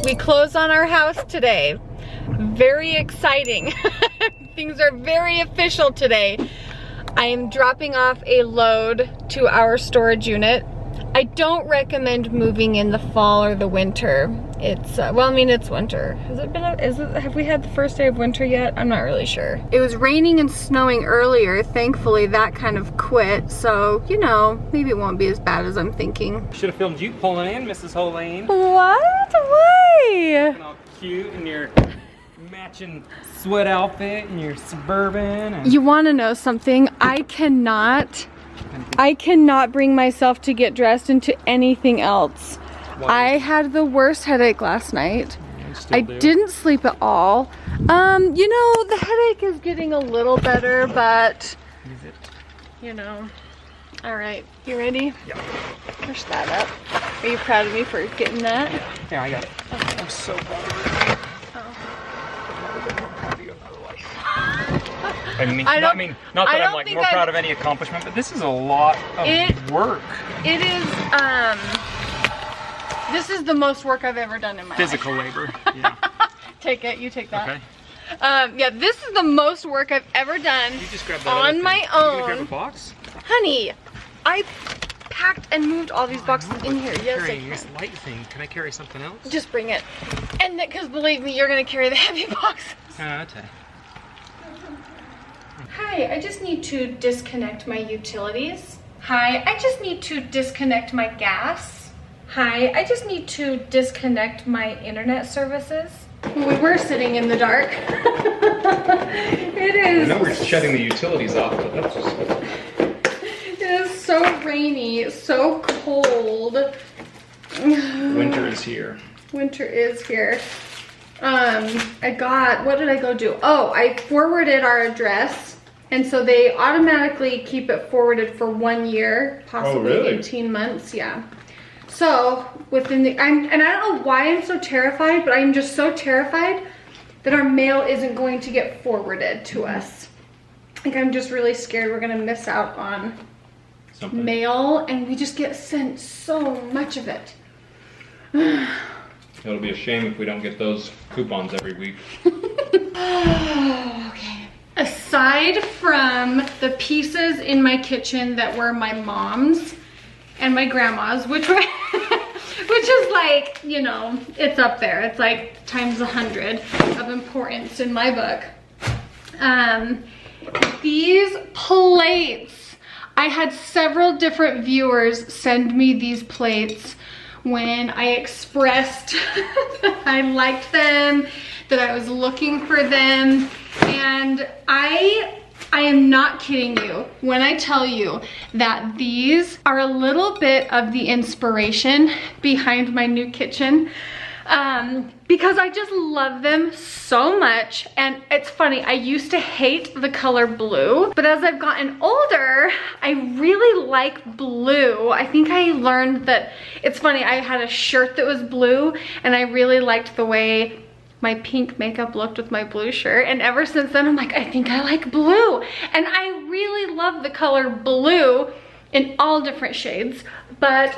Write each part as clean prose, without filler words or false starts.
we closed on our house today. Very exciting. Things are very official today. I am dropping off a load to our storage unit. I don't recommend moving in the fall or the winter. It's, well, I mean, it's winter. Have we had the first day of winter yet? I'm not really sure. It was raining and snowing earlier. Thankfully, that kind of quit. So, you know, maybe it won't be as bad as I'm thinking. Should have filmed you pulling in, Mrs. Hoellein. What? Why? Looking all cute in your matching sweat outfit and your Suburban. And You want to know something? I cannot bring myself to get dressed into anything else. Why? I had the worst headache last night. I didn't sleep at all. You know, the headache is getting a little better, but you know. All right, you ready? Yeah. Push that up. Are you proud of me for getting that? Yeah, I got it. Okay. I'm so proud of you. I mean, not that I'm like more proud of any accomplishment, but this is a lot of work. It is, this is the most work I've ever done in my Physical life. labor, yeah. Take it, you take that. Okay. Yeah, this is the most work I've ever done You just grab that on my own. You gonna grab a box? Honey, I packed and moved all these boxes in here. Yes, I Carrying this light thing. Can I carry something else? Just bring it. And because believe me, you're gonna carry the heavy boxes. Okay. Hi, I just need to disconnect my utilities. Hi, I just need to disconnect my gas. Hi, I just need to disconnect my internet services. We were sitting in the dark. It is. I know we're shutting the utilities off, but that's just... It is so rainy, so cold. Winter is here. Winter is here. What did I go do? Oh, I forwarded our address. And so they automatically keep it forwarded for 1 year, possibly 18 months, yeah. So within the, and I don't know why I'm so terrified, but I'm just so terrified that our mail isn't going to get forwarded to us. Like I'm just really scared we're gonna miss out on mail, and we just get sent so much of it. It'll be a shame if we don't get those coupons every week. Okay. Aside from the pieces in my kitchen that were my mom's and my grandma's, which were, which is like, you know, it's up there. It's like times 100 of importance in my book. These plates, I had several different viewers send me these plates when I expressed that I liked them, that I was looking for them. And I am not kidding you when I tell you that these are a little bit of the inspiration behind my new kitchen, because I just love them so much. And it's funny, I used to hate the color blue, but as I've gotten older, I really like blue. I think I learned that, it's funny, I had a shirt that was blue and I really liked the way my pink makeup looked with my blue shirt, and ever since then I'm like, I think I like blue. And I really love the color blue in all different shades. But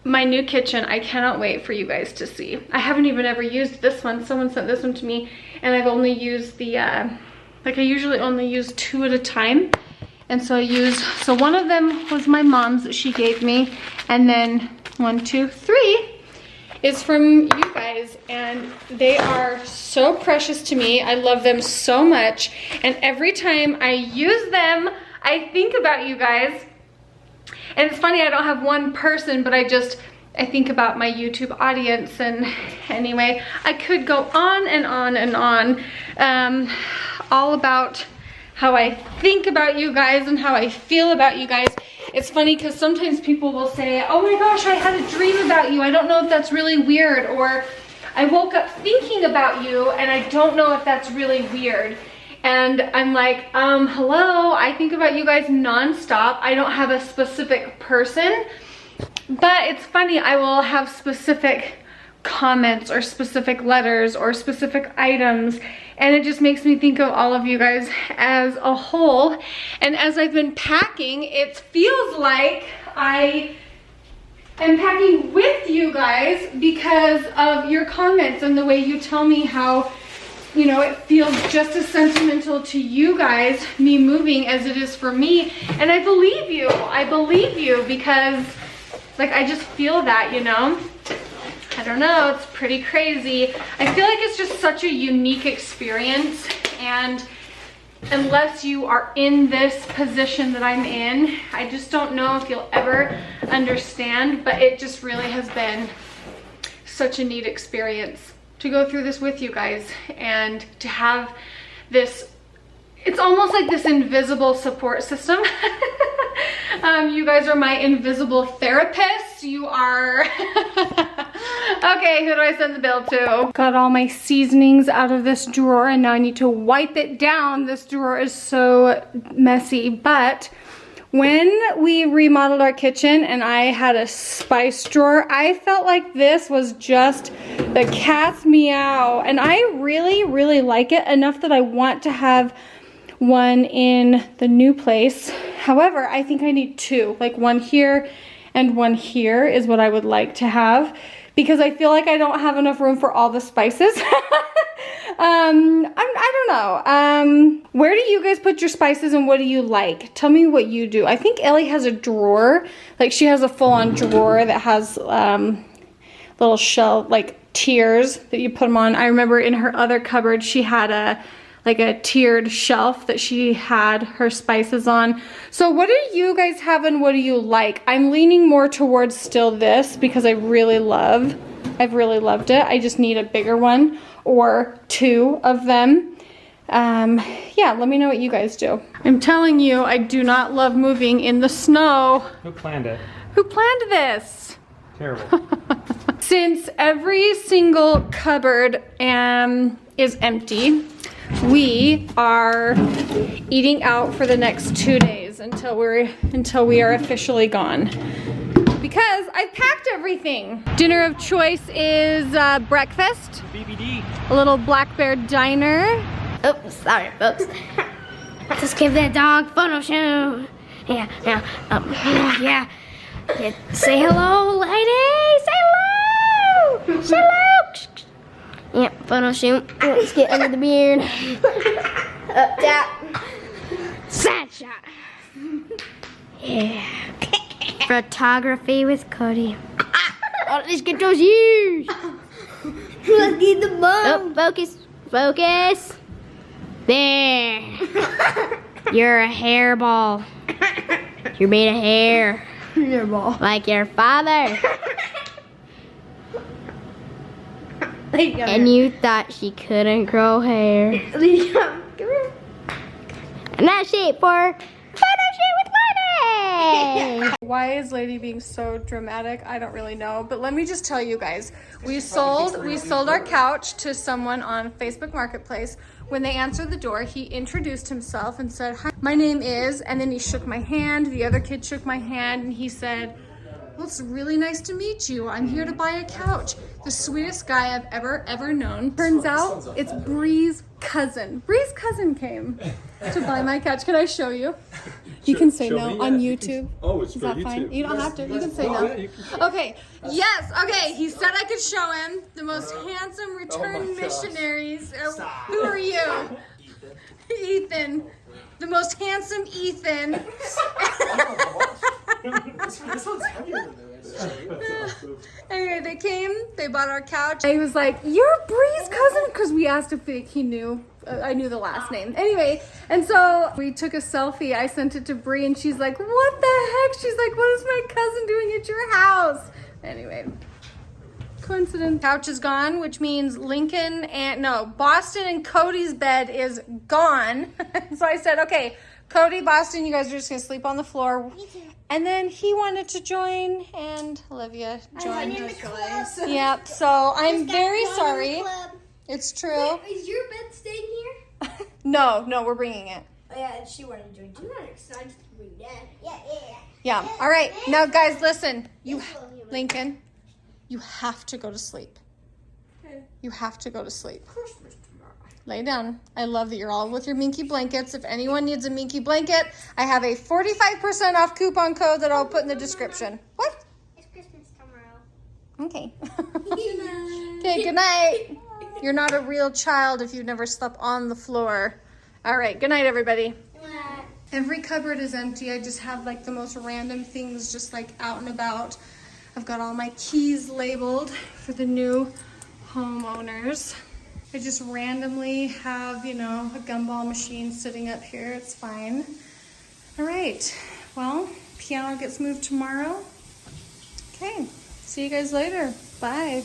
my new kitchen, I cannot wait for you guys to see. I haven't even ever used this one. Someone sent this one to me, and I've only used the like I usually only use 2 at a time. And so so one of them was my mom's that she gave me, and then 1, 2, 3 is from you guys, and they are so precious to me. I love them so much, and every time I use them, I think about you guys. And it's funny, I don't have one person, but I think about my YouTube audience. And anyway, I could go on and on and on, all about how I think about you guys and how I feel about you guys. It's funny because sometimes people will say, oh my gosh, I had a dream about you. I don't know if that's really weird. Or I woke up thinking about you and I don't know if that's really weird. And I'm like, hello, I think about you guys nonstop. I don't have a specific person, but it's funny, I will have specific comments or specific letters or specific items, and it just makes me think of all of you guys as a whole. And as I've been packing, it feels like I am packing with you guys because of your comments and the way you tell me how, you know, it feels just as sentimental to you guys, me moving, as it is for me. And I believe you. I believe you because, like, I just feel that, you know? I don't know, it's pretty crazy. I feel like it's just such a unique experience, and unless you are in this position that I'm in, I just don't know if you'll ever understand, but it just really has been such a neat experience to go through this with you guys and to have this, it's almost like this invisible support system. You guys are my invisible therapists. You are, okay, who do I send the bill to? Got all my seasonings out of this drawer and now I need to wipe it down. This drawer is so messy, but when we remodeled our kitchen and I had a spice drawer, I felt like this was just the cat's meow. And I really, really like it enough that I want to have one in the new place. However, I think I need two, like one here and one here is what I would like to have, because I feel like I don't have enough room for all the spices. I don't know. Where do you guys put your spices and what do you like? Tell me what you do. I think Ellie has a drawer, like she has a full-on drawer that has little shelf, like tiers that you put them on. I remember in her other cupboard she had a tiered shelf that she had her spices on. So what do you guys have and what do you like? I'm leaning more towards still this because I've really loved it. I just need a bigger one or two of them. Yeah, let me know what you guys do. I'm telling you, I do not love moving in the snow. Who planned it? Who planned this? Terrible. Since every single cupboard is empty, we are eating out for the next 2 days until we are officially gone, because I've packed everything. Dinner of choice is breakfast. BBD. A little Black Bear diner. Oops, sorry, folks. Just give that dog photo shoot. Yeah. Yeah. Say hello, lady. Say hello. Say hello. Yeah, photo shoot. Let's get under the beard. Up, tap. Side shot. Yeah. Photography with Cody. Oh, let's get those ears. Let's get the bum. Oh, focus. Focus. There. You're a hairball. You're made of hair. Hairball. Like your father. And you thought she couldn't grow hair. Come here. And that's it for Photo Shoot with Lady. Why is Lady being so dramatic? I don't really know, but let me just tell you guys, we sold our couch to someone on Facebook Marketplace. When they answered the door, he introduced himself and said, "Hi, my name is," and then he shook my hand. The other kid shook my hand and he said, "Well, it's really nice to meet you. I'm here to buy a couch." The sweetest guy I've ever known. Turns out it's Bree's cousin. Bree's cousin came to buy my couch. Can I show you? You can say no on YouTube. Oh, it's Is for that YouTube. fine? You don't have to. You can say Oh, no. yeah, you can- Okay. Yes. Okay. He said I could show him the most handsome return Oh my gosh. missionaries. Who are you? Ethan. The most handsome Ethan. This one's heavier than this. Anyway, they came, they bought our couch. He was like, "You're Bree's cousin?" Because we asked if he knew. I knew the last name. Anyway, and so we took a selfie. I sent it to Bree and she's like, "What the heck?" She's like, "What is my cousin doing at your house?" Anyway, coincidence. Couch is gone, which means Boston and Cody's bed is gone. So I said, "Okay, Cody, Boston, you guys are just gonna sleep on the floor." And then he wanted to join, and Olivia joined. Yep. So I'm very sorry. It's true. Wait, is your bed staying here? No, we're bringing it. Oh, yeah, and she wanted to join too. I'm not excited to bring that. Yeah. Yeah. All right. Now, guys, listen. Lincoln, you have to go to sleep. Okay. You have to go to sleep. Christmas tomorrow. Lay down. I love that you're all with your Minky blankets. If anyone needs a Minky blanket, I have a 45% off coupon code that I'll put in the description. What? It's Christmas Okay. Okay, good night. You're not a real child if you've never slept on the floor. All right, good night, everybody. Every cupboard is empty. I just have like the most random things just like out and about. I've got all my keys labeled for the new homeowners. I just randomly have, you know, a gumball machine sitting up here. It's fine. All right, well, piano gets moved tomorrow. Okay, see you guys later. Bye.